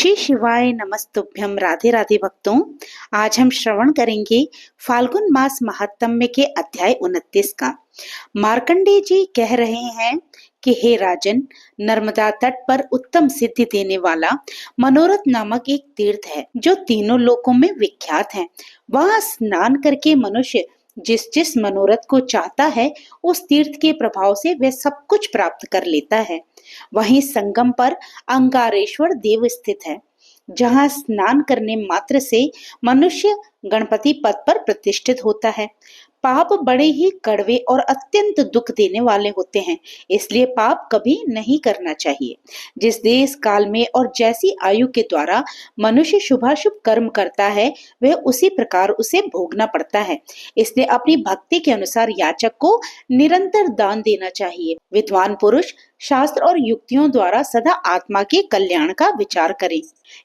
श्री शिवाय नमस्तुभ्यम। राधे राधे भक्तों, आज हम श्रवण करेंगे फाल्गुन मास महात्म्य के अध्याय 29 का। मार्कंडेय जी कह रहे हैं कि हे राजन, नर्मदा तट पर उत्तम सिद्धि देने वाला मनोरथ नामक एक तीर्थ है जो तीनों लोकों में विख्यात है। वहां स्नान करके मनुष्य जिस जिस मनोरथ को चाहता है उस तीर्थ के प्रभाव से वह सब कुछ प्राप्त कर लेता है। वहीं संगम पर अंगारेश्वर देव स्थित है, जहां स्नान करने मात्र से मनुष्य गणपति पद पर प्रतिष्ठित होता है। पाप बड़े ही कड़वे और अत्यंत दुख देने वाले होते हैं, इसलिए पाप कभी नहीं करना चाहिए। जिस देश काल में और जैसी आयु के द्वारा मनुष्य शुभाशुभ कर्म करता है वह उसी प्रकार उसे भोगना पड़ता है। इसलिए अपनी भक्ति के अनुसार याचक को निरंतर दान देना चाहिए। विद्वान पुरुष शास्त्र और युक्तियों द्वारा सदा आत्मा के कल्याण का विचार करें,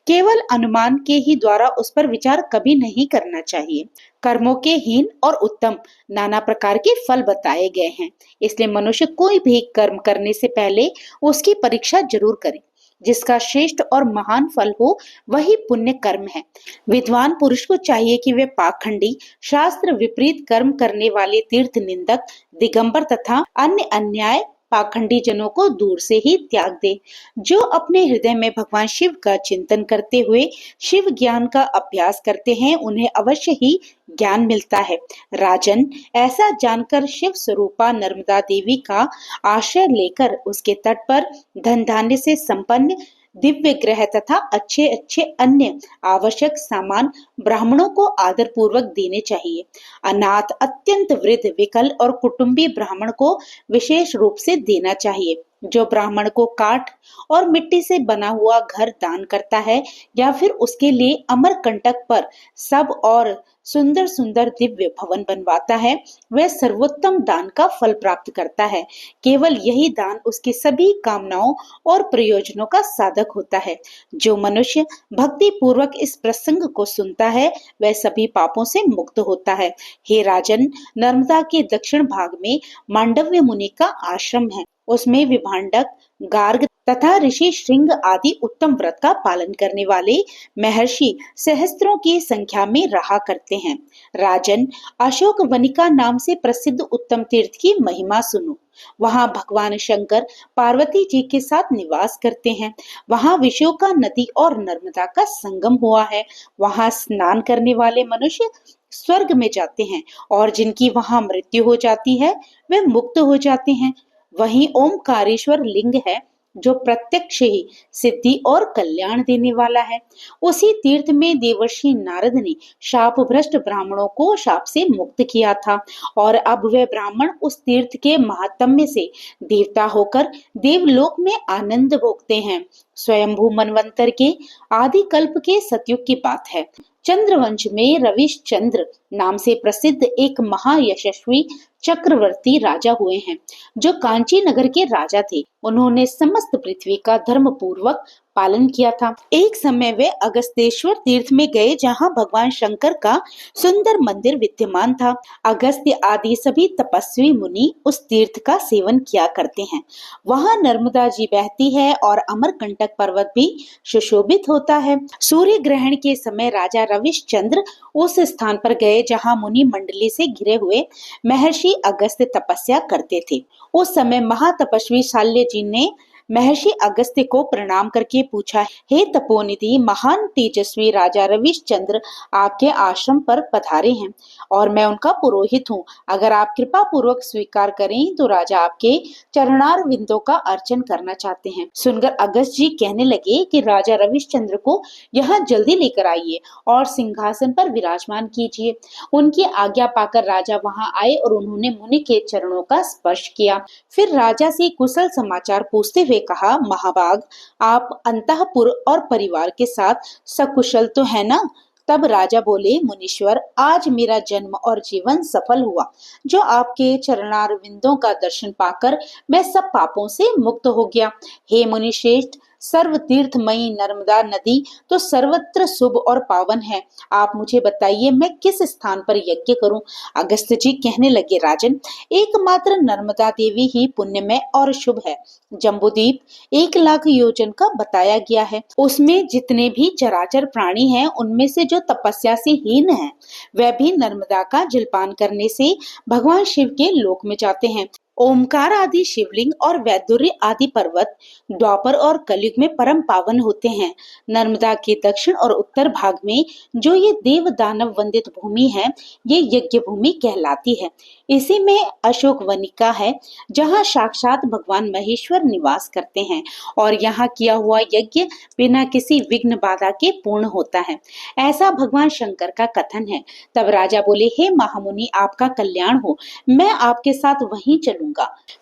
केवल अनुमान के ही द्वारा उस पर विचार कभी नहीं करना चाहिए। कर्मों के हीन और उत्तम नाना प्रकार के फल बताए गए हैं, इसलिए मनुष्य कोई भी कर्म करने से पहले उसकी परीक्षा जरूर करे। जिसका श्रेष्ठ और महान फल हो वही पुण्य कर्म है। विद्वान पुरुष को चाहिए कि वे पाखंडी, शास्त्र विपरीत कर्म करने वाले तीर्थ निंदक, दिगंबर तथा अन्य अन्याय पाखंडी जनों को दूर से ही त्याग दे। जो अपने हृदय में भगवान शिव का चिंतन करते हुए शिव ज्ञान का अभ्यास करते हैं उन्हें अवश्य ही ज्ञान मिलता है। राजन, ऐसा जानकर शिव स्वरूपा नर्मदा देवी का आश्रय लेकर उसके तट पर धन धान्य से संपन्न दिव्य ग्रह तथा अच्छे अच्छे अन्य आवश्यक सामान ब्राह्मणों को आदर पूर्वक देने चाहिए। अनाथ, अत्यंत वृद्ध, विकल और कुटुंबी ब्राह्मण को विशेष रूप से देना चाहिए। जो ब्राह्मण को काठ और मिट्टी से बना हुआ घर दान करता है या फिर उसके लिए अमरकंटक पर सब और सुंदर सुंदर दिव्य भवन बनवाता है वह सर्वोत्तम दान का फल प्राप्त करता है। केवल यही दान उसकी सभी कामनाओं और प्रयोजनों का साधक होता है। जो मनुष्य भक्ति पूर्वक इस प्रसंग को सुनता है वह सभी पापों से मुक्त होता है। हे राजन, नर्मदा के दक्षिण भाग में मांडव्य मुनि का आश्रम है। उसमें विभांडक, गार्ग तथा ऋषि श्रृंग आदि उत्तम व्रत का पालन करने वाले महर्षि सहस्त्रों की संख्या में रहा करते हैं। राजन, अशोक वनिका नाम से प्रसिद्ध उत्तम तीर्थ की महिमा सुनो। वहां भगवान शंकर पार्वती जी के साथ निवास करते हैं। वहां विशोका नदी और नर्मदा का संगम हुआ है। वहां स्नान करने वाले मनुष्य स्वर्ग में जाते हैं और जिनकी वहां मृत्यु हो जाती है वे मुक्त हो जाते हैं। वहीं ओमकारेश्वर लिंग है जो प्रत्यक्ष ही सिद्धि और कल्याण देने वाला है। उसी तीर्थ में देवर्षि नारद ने शाप भ्रष्ट ब्राह्मणों को शाप से मुक्त किया था और अब वे ब्राह्मण उस तीर्थ के महात्म्य से देवता होकर देवलोक में आनंद भोगते हैं। स्वयंभू मनवंतर के आदि कल्प के सतयुग की बात है। चंद्रवंश में रविश्चंद्र नाम से प्रसिद्ध एक महायशस्वी चक्रवर्ती राजा हुए हैं जो कांची नगर के राजा थे। उन्होंने समस्त पृथ्वी का धर्म पूर्वक पालन किया था। एक समय वे अगस्तेश्वर तीर्थ में गए जहां भगवान शंकर का सुंदर मंदिर विद्यमान था। अगस्त्य आदि सभी तपस्वी मुनि उस तीर्थ का सेवन किया करते हैं। वहां नर्मदा जी बहती है और अमरकंटक पर्वत भी सुशोभित होता है। सूर्य ग्रहण के समय राजा रविश्चंद्र उस स्थान पर गए जहां मुनि मंडली से घिरे हुए महर्षि अगस्त्य तपस्या करते थे। उस समय महातपस्वी शाल्य जी ने महर्षि अगस्त्य को प्रणाम करके पूछा, हे तपोनिधि, महान तेजस्वी राजा रविश्चंद्र आपके आश्रम पर पधारे हैं और मैं उनका पुरोहित हूँ। अगर आप कृपा पूर्वक स्वीकार करें तो राजा आपके चरणार विंदों का अर्चन करना चाहते हैं। सुनकर अगस्त जी कहने लगे कि राजा रविश्चंद्र को यहाँ जल्दी लेकर आइए और सिंहासन पर विराजमान कीजिए। उनकी आज्ञा पाकर राजा वहां आए और उन्होंने मुनि के चरणों का स्पर्श किया। फिर राजा से कुशल समाचार पूछते हुए कहा, महाभाग, आप अंतःपुर और परिवार के साथ सकुशल तो है ना? तब राजा बोले, मुनीश्वर, आज मेरा जन्म और जीवन सफल हुआ। जो आपके चरणारविंदों का दर्शन पाकर मैं सब पापों से मुक्त हो गया। हे मुनिश्रेष्ठ, सर्व तीर्थमयी नर्मदा नदी तो सर्वत्र शुभ और पावन है। आप मुझे बताइए मैं किस स्थान पर यज्ञ करूं? अगस्त्य जी कहने लगे, राजन, एकमात्र नर्मदा देवी ही पुण्यमय और शुभ है। जम्बूद्वीप 1 लाख योजन का बताया गया है। उसमें जितने भी चराचर प्राणी हैं, उनमें से जो तपस्या से हीन है, वह भी नर्मदा का जलपान करने से भगवान शिव के लोक में जाते हैं। ओमकार आदि शिवलिंग और वैदुर्य आदि पर्वत द्वापर और कलयुग में परम पावन होते हैं। नर्मदा के दक्षिण और उत्तर भाग में जो ये देव दानव वंदित भूमि है, ये यज्ञ भूमि कहलाती है। इसी में अशोक वनिका है, जहाँ साक्षात भगवान महेश्वर निवास करते हैं और यहाँ किया हुआ यज्ञ बिना किसी विघ्न बाधा के पूर्ण होता है, ऐसा भगवान शंकर का कथन है। तब राजा बोले, हे महामुनि, आपका कल्याण हो, मैं आपके साथ वहीं चलूंगा।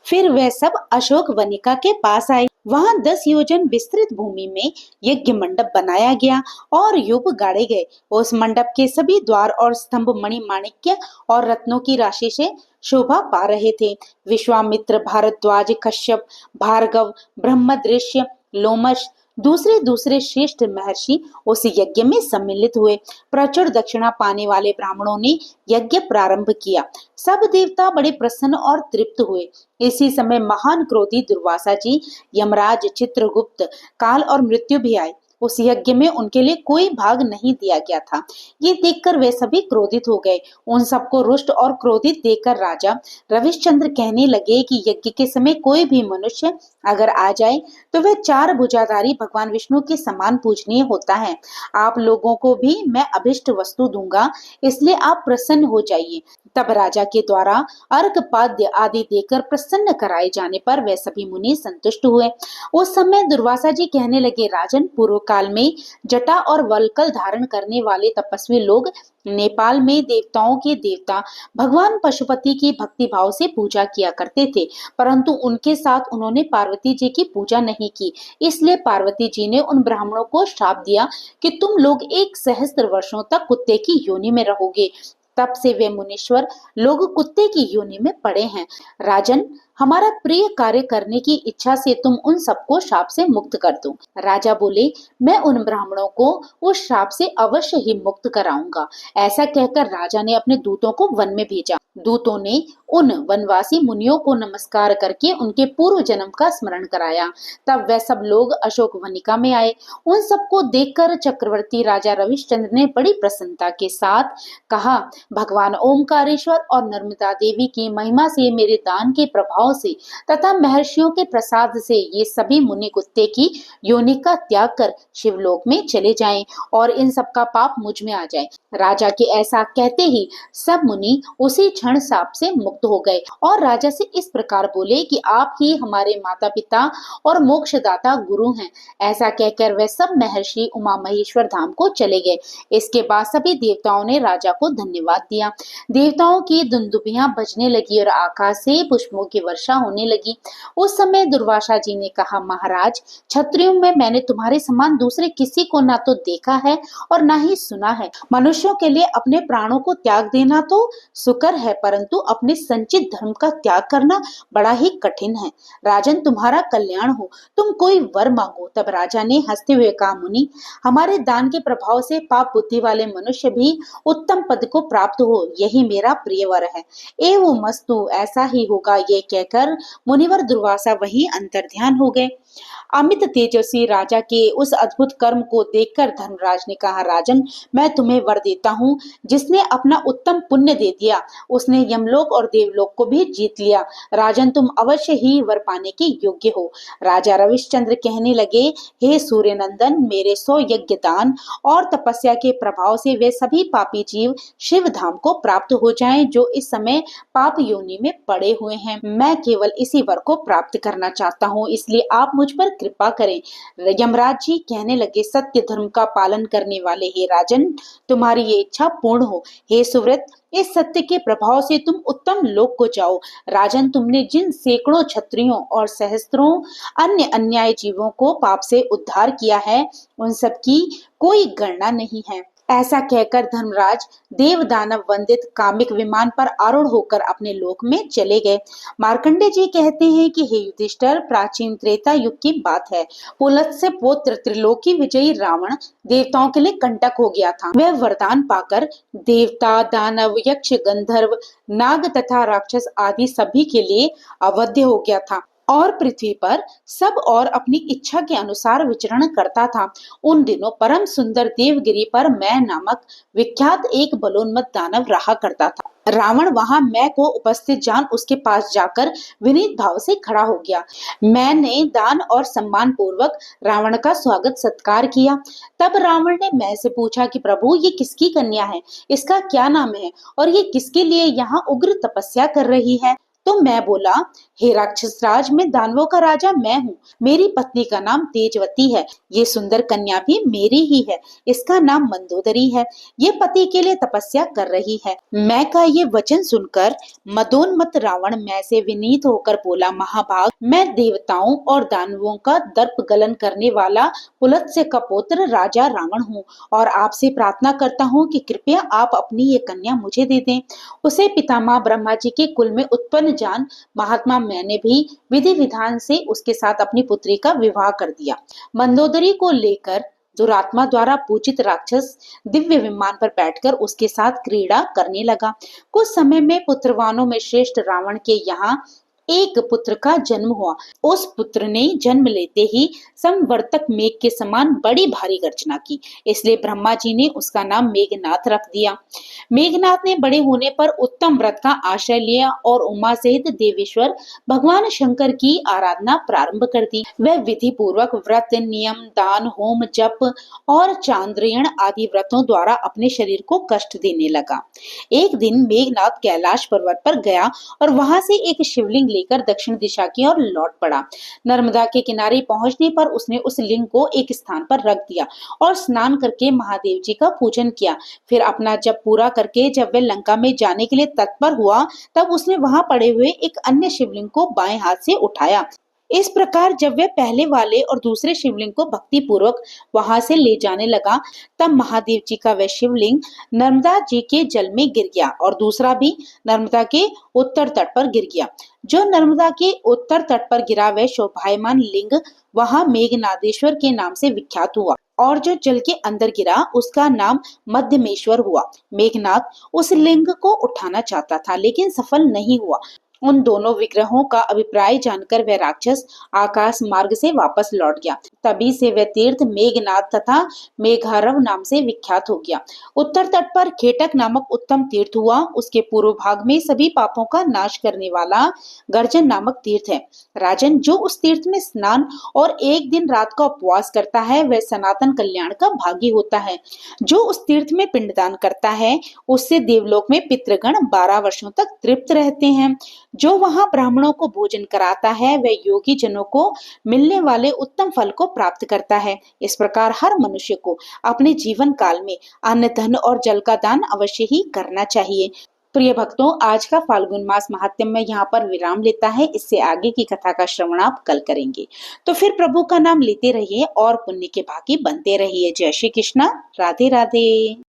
फिर वह सब अशोक वनिका के पास आए। वहां 10 योजन विस्तृत भूमि में यज्ञ मंडप बनाया गया और युग गाड़े गए। उस मंडप के सभी द्वार और स्तंभ मणि माणिक्य और रत्नों की राशि से शोभा पा रहे थे। विश्वामित्र, भारद्वाज, कश्यप, भार्गव, ब्रह्मदृश्य, लोमश, दूसरे श्रेष्ठ महर्षि उस यज्ञ में सम्मिलित हुए। प्रचुर दक्षिणा पाने वाले ब्राह्मणों ने यज्ञ प्रारंभ किया। सब देवता बड़े प्रसन्न और तृप्त हुए। इसी समय महान क्रोधी दुर्वासा जी, यमराज, चित्रगुप्त, काल और मृत्यु भी आए। उस यज्ञ में उनके लिए कोई भाग नहीं दिया गया था। ये देखकर वे सभी क्रोधित हो गए। उन सबको रुष्ट और क्रोधित देखकर राजा रविश्चंद्र कहने लगे कि यज्ञ के समय कोई भी मनुष्य अगर आ जाए तो वह 4 भुजाधारी भगवान विष्णु के समान पूजनीय होता है। आप लोगों को भी मैं अभिष्ट वस्तु दूंगा, इसलिए आप प्रसन्न हो जाइए। तब राजा के द्वारा अर्घ पाद्य आदि देकर प्रसन्न कराए जाने पर वे सभी मुनि संतुष्ट हुए। उस समय दुर्वासा जी कहने लगे, राजन, पूर्व काल में जटा और वल्कल धारण करने वाले तपस्वी लोग नेपाल में देवताओं के देवता भगवान पशुपति की भक्ति भाव से पूजा किया करते थे, परंतु उनके साथ उन्होंने पार्वती जी की पूजा नहीं की। इसलिए पार्वती जी ने उन ब्राह्मणों को श्राप दिया कि तुम लोग 1 सहस्त्र वर्षों तक कुत्ते की योनि में रहोगे। तब से वे मुनीश्वर लोग कुत्ते की योनि में पड़े हैं। राजन, हमारा प्रिय कार्य करने की इच्छा से तुम उन सबको शाप से मुक्त कर दो। राजा बोले, मैं उन ब्राह्मणों को उस शाप से अवश्य ही मुक्त कराऊंगा। ऐसा कहकर राजा ने अपने दूतों को वन में भेजा। दूतों ने उन वनवासी मुनियों को नमस्कार करके उनके पूर्व जन्म का स्मरण कराया। तब वह सब लोग अशोक वनिका में आए। उन सबको देखकर चक्रवर्ती राजा रविश्चंद्र ने बड़ी प्रसन्नता के साथ कहा, भगवान ओमकारेश्वर और नर्मदा देवी की महिमा से, मेरे दान के प्रभाव से तथा महर्षियों के प्रसाद से ये सभी मुनि कुत्ते की योनि का त्याग कर शिवलोक में चले जाएं और इन सब का पाप मुझ में आ जाए। राजा के ऐसा कहते ही सब मुनि उसी क्षण शाप से मुक्त हो गए और राजा से इस प्रकार बोले कि आप ही हमारे माता पिता और मोक्षदाता गुरु हैं। ऐसा कहकर वे सब महर्षि उमा महेश्वर धाम को चले गए। इसके बाद सभी देवताओं ने राजा को धन्यवाद दिया। देवताओं की दुंदुभियां बजने लगी और आकाश से पुष्पों की वर्षा होने लगी। उस समय दुर्वासा जी ने कहा, महाराज, क्षत्रियों में मैंने तुम्हारे समान दूसरे किसी को ना तो देखा है और ना ही सुना है। मनुष्यों के लिए अपने प्राणों को त्याग देना तो सुकर है, परंतु अपने संचित धर्म का त्याग करना बड़ा ही कठिन है। राजन, तुम्हारा कल्याण हो, तुम कोई वर मांगो। तब राजा ने हंसते हुए कहा, मुनि, हमारे दान के प्रभाव से पाप बुद्धि वाले मनुष्य भी उत्तम पद को प्राप्त हो, यही मेरा प्रिय वर है। एवं मस्तु, ऐसा ही होगा। ये कहकर मुनिवर दुर्वासा वहीं अंतर्ध्यान हो गए। अमित तेजस्वी राजा के उस अद्भुत कर्म को देखकर धर्मराज ने कहा, राजन, मैं तुम्हें वर देता हूँ। जिसने अपना उत्तम पुण्य दे दिया, उसने यमलोक और देवलोक को भी जीत लिया। राजन, तुम अवश्य ही वर पाने के योग्य हो। राजा रविश्चंद्र कहने लगे, हे सूर्य नंदन, मेरे 100 यज्ञ दान और तपस्या के प्रभाव से वे सभी पापी जीव शिव धाम को प्राप्त हो जाएं, जो इस समय पाप योनि में पड़े हुए हैं। मैं केवल इसी वर को प्राप्त करना चाहता हूँ, इसलिए आप मुझ पर कृपा करें। यमराज जी कहने लगे, सत्य धर्म का पालन करने वाले हे राजन, तुम्हारी ये इच्छा पूर्ण हो। हे सुव्रत, इस सत्य के प्रभाव से तुम उत्तम लोक को जाओ। राजन, तुमने जिन सैकड़ों क्षत्रियों और सहस्त्रों अन्य अन्याय जीवों को पाप से उद्धार किया है, उन सब की कोई गणना नहीं है। ऐसा कहकर धर्मराज देव दानव वंदित कामिक विमान पर आरूढ़ होकर अपने लोक में चले गए। मार्कंडे जी कहते हैं कि हे युधिष्ठिर, प्राचीन त्रेता युग की बात है। पुलत्स्य पुत्र त्रिलोकी विजयी रावण देवताओं के लिए कंटक हो गया था। वह वरदान पाकर देवता, दानव, यक्ष, गंधर्व, नाग तथा राक्षस आदि सभी के लिए अवध्य हो गया था और पृथ्वी पर सब और अपनी इच्छा के अनुसार विचरण करता था। उन दिनों परम सुंदर देवगिरी पर मैं नामक विख्यात एक बलोन्मत्त दानव रहा करता था। रावण वहां मैं को उपस्थित जान उसके पास जाकर विनीत भाव से खड़ा हो गया। मैंने दान और सम्मान पूर्वक रावण का स्वागत सत्कार किया। तब रावण ने मैं से पूछा कि प्रभु, ये किसकी कन्या है, इसका क्या नाम है और ये किसके लिए यहाँ उग्र तपस्या कर रही है? तो मैं बोला, हे राक्षस राज, मैं दानवों का राजा मैं हूँ। मेरी पत्नी का नाम तेजवती है। ये सुंदर कन्या भी मेरी ही है। इसका नाम मंदोदरी है। ये पति के लिए तपस्या कर रही है। मैं का ये वचन सुनकर मदोन्मत्त रावण मैं से विनीत होकर बोला, महाभाग, मैं देवताओं और दानवों का दर्प गलन करने वाला पुलत्स्य का पुत्र राजा रावण हूँ और आपसे प्रार्थना करता हूँ कि कृपया आप अपनी ये कन्या मुझे दे दें। उसे पितामह ब्रह्मा जी के कुल में उत्पन्न जान महात्मा मैंने भी विधि विधान से उसके साथ अपनी पुत्री का विवाह कर दिया। मंदोदरी को लेकर दुरात्मा द्वारा पूजित राक्षस दिव्य विमान पर बैठकर उसके साथ क्रीड़ा करने लगा। कुछ समय में पुत्रवानों में श्रेष्ठ रावण के यहाँ एक पुत्र का जन्म हुआ। उस पुत्र ने जन्म लेते ही संवर्तक मेघ के समान बड़ी भारी गर्जना की, इसलिए ब्रह्मा जी ने उसका नाम मेघनाथ रख दिया। मेघनाथ ने बड़े होने पर उत्तम व्रत का आश्रय लिया और उमा सहित देवेश्वर भगवान शंकर की आराधना प्रारंभ कर दी। वह विधि पूर्वक व्रत, नियम, दान, होम, जप और चांद्रयण आदि व्रतों द्वारा अपने शरीर को कष्ट देने लगा। एक दिन मेघनाथ कैलाश पर्वत पर गया और वहां से एक शिवलिंग लेकर दक्षिण दिशा की ओर लौट पड़ा। नर्मदा के किनारे पहुंचने पर उसने उस लिंग को एक स्थान पर रख दिया और स्नान करके महादेव जी का पूजन किया। फिर अपना जप पूरा करके जब वह लंका में जाने के लिए तत्पर हुआ, तब उसने वहां पड़े हुए एक अन्य शिवलिंग को बाएं हाथ से उठाया। इस प्रकार जब वह पहले वाले और दूसरे शिवलिंग को भक्ति पूर्वक वहां से ले जाने लगा, तब महादेव जी का वह शिवलिंग नर्मदा जी के जल में गिर गया और दूसरा भी नर्मदा के उत्तर तट पर गिर गया। जो नर्मदा के उत्तर तट पर गिरा वह शोभायमान लिंग वहां मेघनादेश्वर के नाम से विख्यात हुआ और जो जल के अंदर गिरा उसका नाम मध्यमेश्वर हुआ। मेघनाथ उस लिंग को उठाना चाहता था लेकिन सफल नहीं हुआ। उन दोनों विग्रहों का अभिप्राय जानकर वह राक्षस आकाश मार्ग से वापस लौट गया। तभी से वह तीर्थ मेघनाथ तथा मेघारव नाम से विख्यात हो गया। उत्तर तट पर खेटक नामक उत्तम तीर्थ हुआ। उसके पूर्व भाग में सभी पापों का नाश करने वाला गर्जन नामक तीर्थ है। राजन, जो उस तीर्थ में स्नान और एक दिन रात का उपवास करता है वह सनातन कल्याण का भागी होता है। जो उस तीर्थ में पिंडदान करता है उससे देवलोक में पितृगण 12 वर्षों तक तृप्त रहते हैं। जो वहां ब्राह्मणों को भोजन कराता है वह योगी जनों को मिलने वाले उत्तम फल को प्राप्त करता है। इस प्रकार हर मनुष्य को अपने जीवन काल में अन्न, धन और जल का दान अवश्य ही करना चाहिए। प्रिय भक्तों, आज का फाल्गुन मास महात्म्य यहाँ पर विराम लेता है। इससे आगे की कथा का श्रवण आप कल करेंगे। तो फिर प्रभु का नाम लेते रहिए और पुण्य के भागी बनते रहिए। जय श्री कृष्णा। राधे राधे।